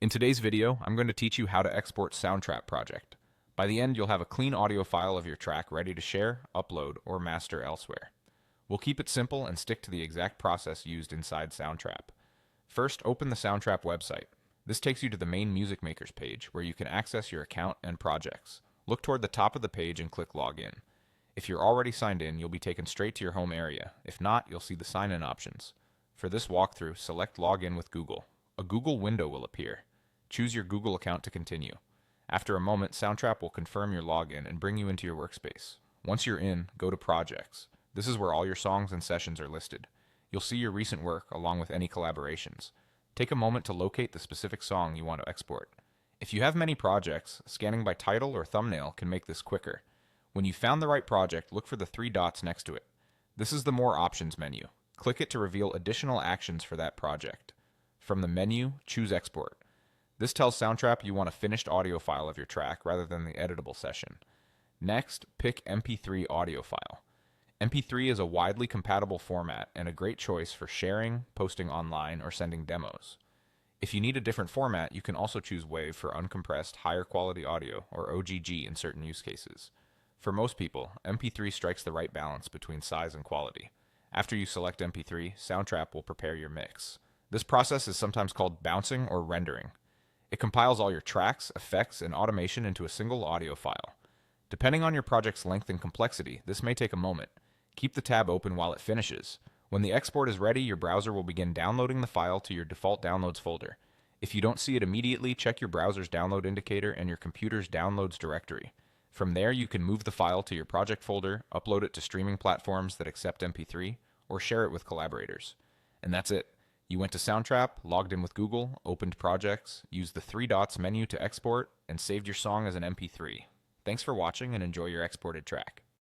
In today's video, I'm going to teach you how to export Soundtrap project. By the end, you'll have a clean audio file of your track ready to share, upload, or master elsewhere. We'll keep it simple and stick to the exact process used inside Soundtrap. First, open the Soundtrap website. This takes you to the main Music Makers page, where you can access your account and projects. Look toward the top of the page and click Login. If you're already signed in, you'll be taken straight to your home area. If not, you'll see the sign-in options. For this walkthrough, select Login with Google. A Google window will appear. Choose your Google account to continue. After a moment, Soundtrap will confirm your login and bring you into your workspace. Once you're in, go to Projects. This is where all your songs and sessions are listed. You'll see your recent work along with any collaborations. Take a moment to locate the specific song you want to export. If you have many projects, scanning by title or thumbnail can make this quicker. When you found the right project, look for the three dots next to it. This is the More Options menu. Click it to reveal additional actions for that project. From the menu, choose Export. This tells Soundtrap you want a finished audio file of your track rather than the editable session. Next, pick MP3 audio file. MP3 is a widely compatible format and a great choice for sharing, posting online, or sending demos. If you need a different format, you can also choose WAV for uncompressed, higher quality audio, or OGG in certain use cases. For most people, MP3 strikes the right balance between size and quality. After you select MP3, Soundtrap will prepare your mix. This process is sometimes called bouncing or rendering. It compiles all your tracks, effects, and automation into a single audio file. Depending on your project's length and complexity, this may take a moment. Keep the tab open while it finishes. When the export is ready, your browser will begin downloading the file to your default downloads folder. If you don't see it immediately, check your browser's download indicator and your computer's downloads directory. From there, you can move the file to your project folder, upload it to streaming platforms that accept MP3, or share it with collaborators. And that's it. You went to Soundtrap, logged in with Google, opened projects, used the three dots menu to export, and saved your song as an MP3. Thanks for watching and enjoy your exported track.